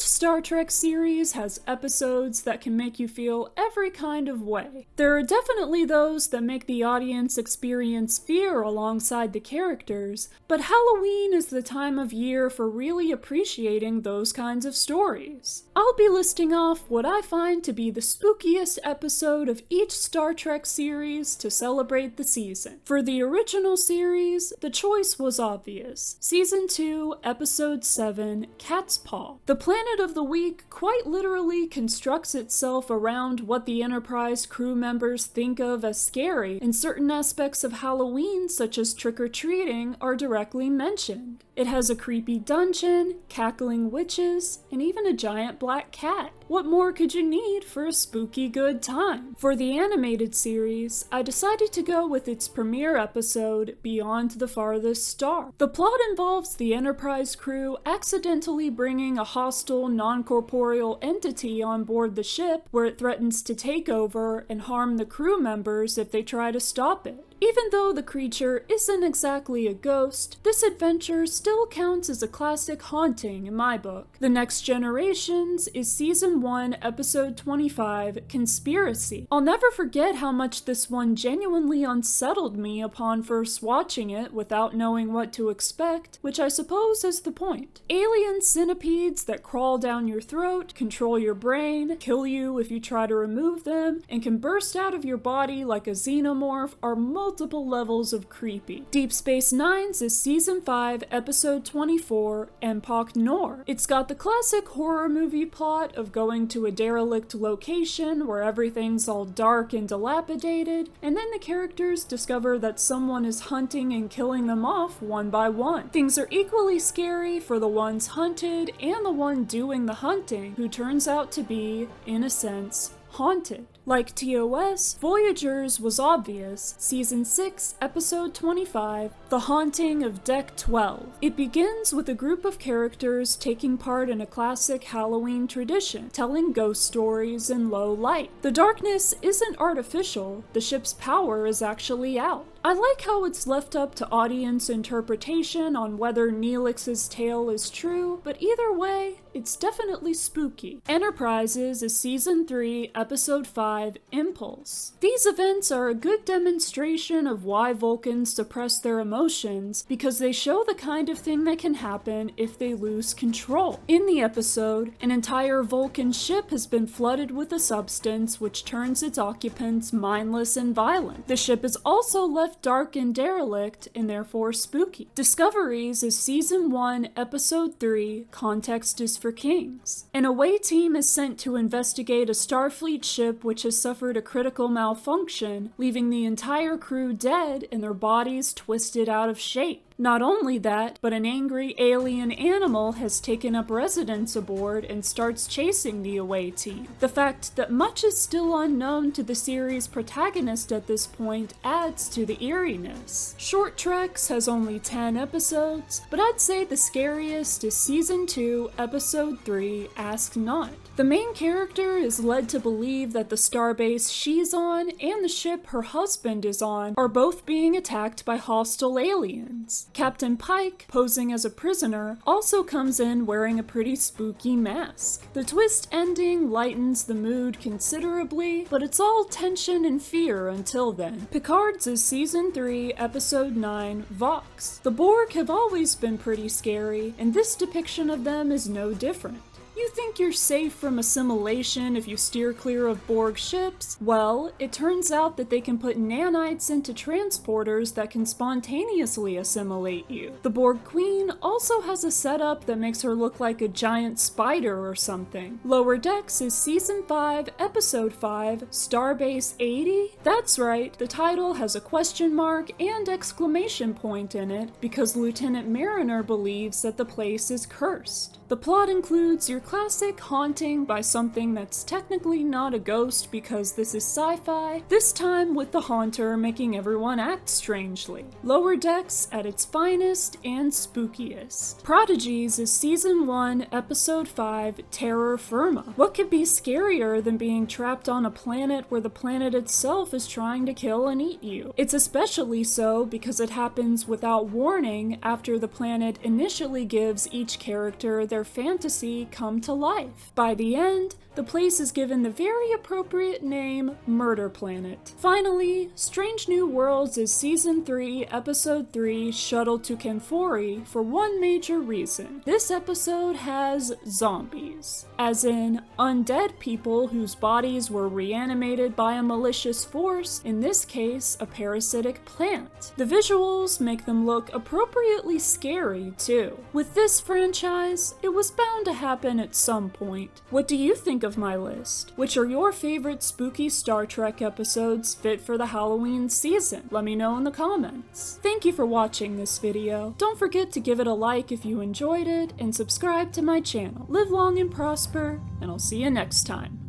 Star Trek series has episodes that can make you feel every kind of way. There are definitely those that make the audience experience fear alongside the characters, but Halloween is the time of year for really appreciating those kinds of stories. I'll be listing off what I find to be the spookiest episode of each Star Trek series to celebrate the season. For the original series, the choice was obvious. Season 2, Episode 7, Cat's Paw. The Planet of the Week quite literally constructs itself around what the Enterprise crew members think of as scary, and certain aspects of Halloween, such as trick-or-treating, are directly mentioned. It has a creepy dungeon, cackling witches, and even a giant black cat. What more could you need for a spooky good time? For the animated series, I decided to go with its premiere episode, Beyond the Farthest Star. The plot involves the Enterprise crew accidentally bringing a hostile, non-corporeal entity on board the ship where it threatens to take over and harm the crew members if they try to stop it. Even though the creature isn't exactly a ghost, this adventure still counts as a classic haunting in my book. The Next Generations is Season 1, Episode 25, Conspiracy. I'll never forget how much this one genuinely unsettled me upon first watching it without knowing what to expect, which I suppose is the point. Alien centipedes that crawl down your throat, control your brain, kill you if you try to remove them, and can burst out of your body like a xenomorph are multiple levels of creepy. Deep Space Nine's is Season 5, Episode 24, Empok Nor. It's got the classic horror movie plot of going to a derelict location where everything's all dark and dilapidated, and then the characters discover that someone is hunting and killing them off one by one. Things are equally scary for the ones hunted and the one doing the hunting, who turns out to be, in a sense, haunted. Like TOS, Voyagers was obvious, Season 6, Episode 25, The Haunting of Deck 12. It begins with a group of characters taking part in a classic Halloween tradition, telling ghost stories in low light. The darkness isn't artificial, the ship's power is actually out. I like how it's left up to audience interpretation on whether Neelix's tale is true, but either way, it's definitely spooky. Enterprises is Season 3, Episode 5, Impulse. These events are a good demonstration of why Vulcans suppress their emotions, because they show the kind of thing that can happen if they lose control. In the episode, an entire Vulcan ship has been flooded with a substance which turns its occupants mindless and violent. The ship is also left dark and derelict, and therefore spooky. Discoveries is Season 1, Episode 3, Context is for Kings. An away team is sent to investigate a Starfleet ship which has suffered a critical malfunction, leaving the entire crew dead and their bodies twisted out of shape. Not only that, but an angry alien animal has taken up residence aboard and starts chasing the away team. The fact that much is still unknown to the series' protagonist at this point adds to the eeriness. Short Treks has only 10 episodes, but I'd say the scariest is Season 2, Episode 3, Ask Not. The main character is led to believe that the starbase she's on and the ship her husband is on are both being attacked by hostile aliens. Captain Pike, posing as a prisoner, also comes in wearing a pretty spooky mask. The twist ending lightens the mood considerably, but it's all tension and fear until then. Picard's is Season 3, Episode 9, Vox. The Borg have always been pretty scary, and this depiction of them is no different. You think you're safe from assimilation if you steer clear of Borg ships? Well, it turns out that they can put nanites into transporters that can spontaneously assimilate you. The Borg Queen also has a setup that makes her look like a giant spider or something. Lower Decks is Season 5, Episode 5, Starbase 80? That's right, the title has a question mark and exclamation point in it because Lieutenant Mariner believes that the place is cursed. The plot includes your classic haunting by something that's technically not a ghost because this is sci-fi, this time with the haunter making everyone act strangely. Lower Decks at its finest and spookiest. Prodigies is Season 1, Episode 5, Terra Firma. What could be scarier than being trapped on a planet where the planet itself is trying to kill and eat you? It's especially so because it happens without warning after the planet initially gives each character their their fantasy come to life. By the end, the place is given the very appropriate name Murder Planet. Finally, Strange New Worlds is Season 3, Episode 3, Shuttle to Kanfori for one major reason. This episode has zombies, as in undead people whose bodies were reanimated by a malicious force, in this case, a parasitic plant. The visuals make them look appropriately scary, too. With this franchise, it was bound to happen at some point. What do you think of my list? Which are your favorite spooky Star Trek episodes fit for the Halloween season? Let me know in the comments. Thank you for watching this video. Don't forget to give it a like if you enjoyed it, and subscribe to my channel. Live long and prosper, and I'll see you next time.